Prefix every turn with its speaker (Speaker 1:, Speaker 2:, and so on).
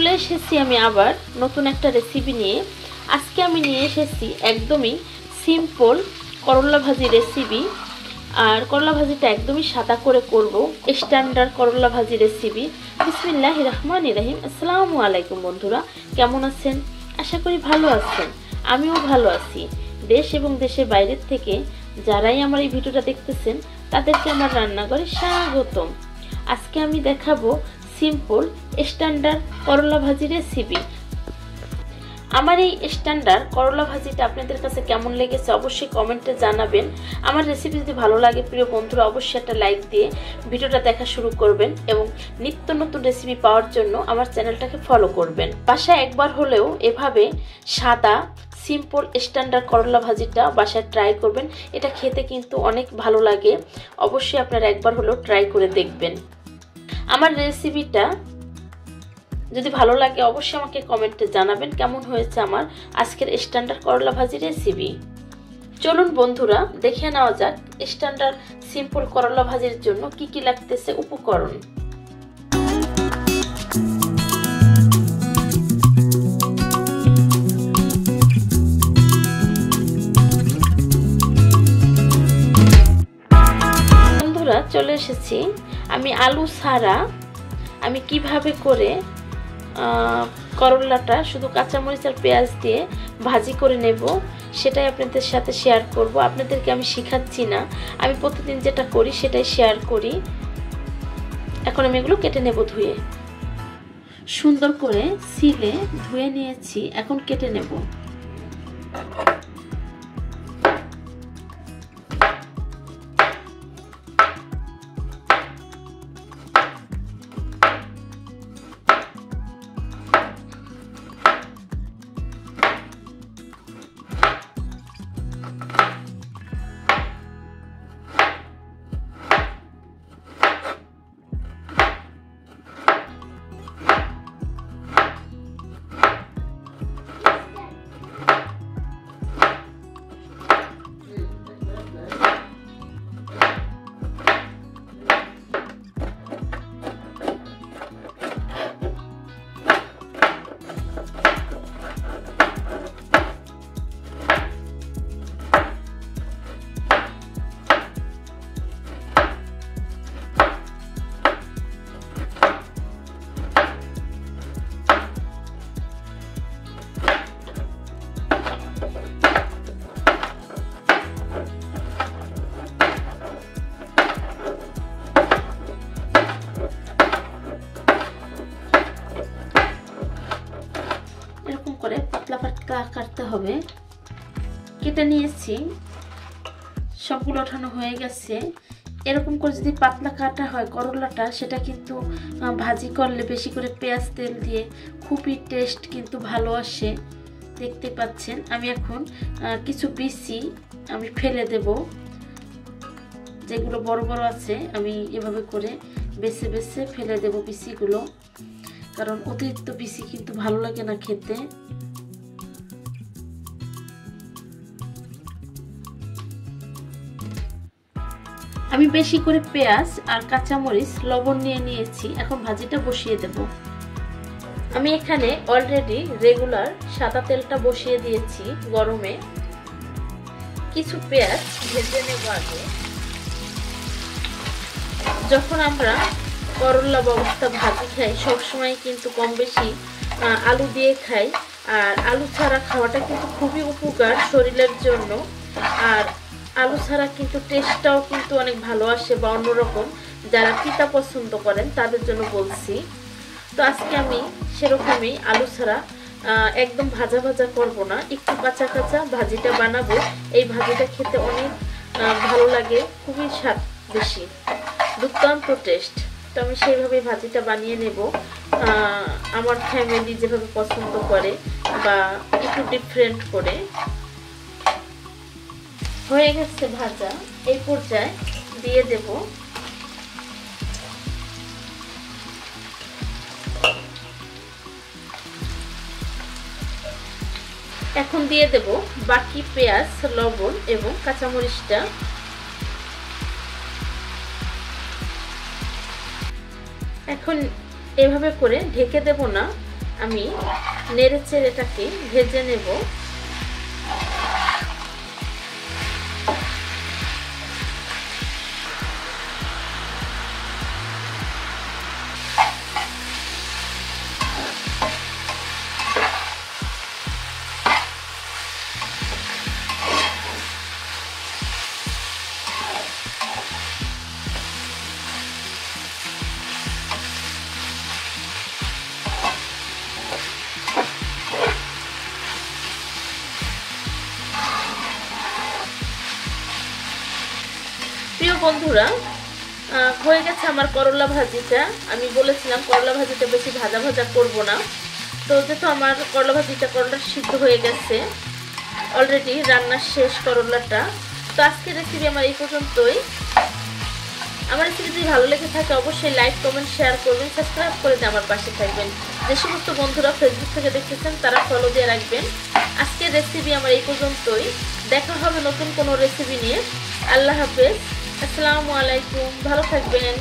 Speaker 1: চলে এসেছি আমি আবার নতুন একটা রেসিপি নিয়ে। আজকে আমি নিয়ে এসেছি একদমই সিম্পল করলা ভাজি রেসিপি। আর করলা ভাজিটা একদমই সাদা করে করব, স্ট্যান্ডার্ড করলা ভাজি রেসিপি। বিসমিল্লাহির রহমানির রহিম। আসসালামু আলাইকুম বন্ধুরা, কেমন আছেন? আশা করি ভালো আছেন। আমিও ভালো আছি। দেশ এবং দেশের বাইরের থেকে যারাই আমার এই ভিডিওটা দেখতেছেন তাদেরকে আমার রান্নাঘরে স্বাগতম। আজকে আমি দেখাবো সিম্পল স্ট্যান্ডার্ড করলা ভাজি রেসিপি। আমার এই স্ট্যান্ডার্ড করলা ভাজিটা আপনাদের কাছে কেমন লেগেছে অবশ্যই কমেন্টে জানাবেন। আমার রেসিপি যদি ভালো লাগে প্রিয় বন্ধুরা অবশ্যই একটা লাইক দিয়ে ভিডিওটা দেখা শুরু করবেন এবং নিত্য নতুন রেসিপি পাওয়ার জন্য আমার চ্যানেলটাকে ফলো করবেন। বাসায় একবার হলেও এভাবে সাদা সিম্পল স্ট্যান্ডার্ড করলা ভাজিটা বাসায় ট্রাই করবেন। এটা খেতে কিন্তু অনেক ভালো লাগে। অবশ্যই আপনারা একবার হলেও ট্রাই করে দেখবেন। আমার রেসিপিটা যদি ভালো লাগে অবশ্যই আমাকে কমেন্টে জানাবেন কেমন হয়েছে আমার আজকের স্ট্যান্ডার্ড করলা ভাজি রেসিপি। চলুন বন্ধুরা দেখে নেওয়া যাক স্ট্যান্ডার্ড সিম্পল করলা ভাজির জন্য কি কি লাগতেছে উপকরণ। বন্ধুরা চলে এসেছি আমি আলু ছাড়া আমি কিভাবে করে করলাটা শুধু কাঁচামরিচ আর পেঁয়াজ দিয়ে ভাজি করে নেব সেটাই আপনাদের সাথে শেয়ার করব। আপনাদেরকে আমি শেখাচ্ছি না, আমি প্রতিদিন যেটা করি সেটাই শেয়ার করি। এখন আমি এগুলো কেটে নেব ধুয়ে। সুন্দর করে সিলে ধুয়ে নিয়েছি, এখন কেটে নেব। এরকম করে পাতলা পাতলা কাটতে হবে। কেটে নিয়েছি, সবগুলো ওঠানো হয়ে গেছে। এরকম করে যদি পাতলা কাটা হয় করলাটা সেটা কিন্তু ভাজি করলে বেশি করে পেঁয়াজ তেল দিয়ে খুবই টেস্ট কিন্তু ভালো আসে। দেখতে পাচ্ছেন আমি এখন কিছু বিচি আমি ফেলে দেব। যেগুলো বড় বড় আছে আমি এভাবে করে বেছে বেছে ফেলে দেব বিচিগুলো, কারণ অতিরিক্ত বিচি কিন্তু ভালো লাগে না খেতে। আমি বেশি করে পেঁয়াজ আর কাঁচামরিচ লবণ নিয়ে নিয়েছি, এখন ভাজিটা বসিয়ে দেব। আমি এখানে অলরেডি রেগুলার সাদা তেলটা বসিয়ে দিয়েছি গরমে। কিছু পেঁয়াজ ভেজে নেব আগে। যখন আমরা করলা ব্যবস্থা ভাজি খাই সবসময় কিন্তু কম বেশি আলু দিয়ে খাই, আর আলু ছাড়া খাওয়াটা কিন্তু খুবই উপকার শরীরের জন্য। আর আলু ছাড়া কিন্তু টেস্টটাও কিন্তু অনেক ভালো আসে বা অন্যরকম। যারা তিতা পছন্দ করেন তাদের জন্য বলছি। তো আজকে আমি সেরকমই আলু ছাড়া একদম ভাজা ভাজা করব না, একটু কাঁচা কাঁচা ভাজিটা বানাবো। এই ভাজিটা খেতে অনেক ভালো লাগে, খুবই স্বাদ বেশি, দুর্দান্ত টেস্ট। তো আমি সেইভাবে ভাজিটা বানিয়ে নেব আমার ফ্যামিলি যেভাবে পছন্দ করে বা একটু ডিফারেন্ট করে। হয়ে গেছে ভাজা, এই পর্যায়ে দিয়ে দেব এখন দিয়ে দেব বাকি পেঁয়াজ, লবণ এবং কাঁচামরিচটা। এখন এভাবে করে ঢেকে দেব না, আমি নেড়েচেড়ে এটাকে ভেজে নেব। প্রিয় বন্ধুরা, হয়ে গেছে আমার করলা ভাজিটা। আমি বলেছিলাম করলা ভাজিটা বেশি ভাজা ভাজা করব না। তো যেহেতু আমার করলা ভাজিটা করলা সিদ্ধ হয়ে গেছে অলরেডি, রান্না শেষ করলাটা। তো আজকের রেসিপি আমার এই পর্যন্তই। আমার রেসিপি যদি ভালো লেগে থাকে অবশ্যই লাইক কমেন্ট শেয়ার করবেন, সাবস্ক্রাইব করে দিয়ে আমার পাশে থাকবেন। যে সমস্ত বন্ধুরা ফেসবুক থেকে দেখতেছেন তারা ফলো দিয়ে রাখবেন। আজকের রেসিপি আমার এই পর্যন্তই। দেখা হবে নতুন কোনো রেসিপি নিয়ে। আল্লাহ হাফেজ, আসসালামু আলাইকুম, ভালো থাকবেন।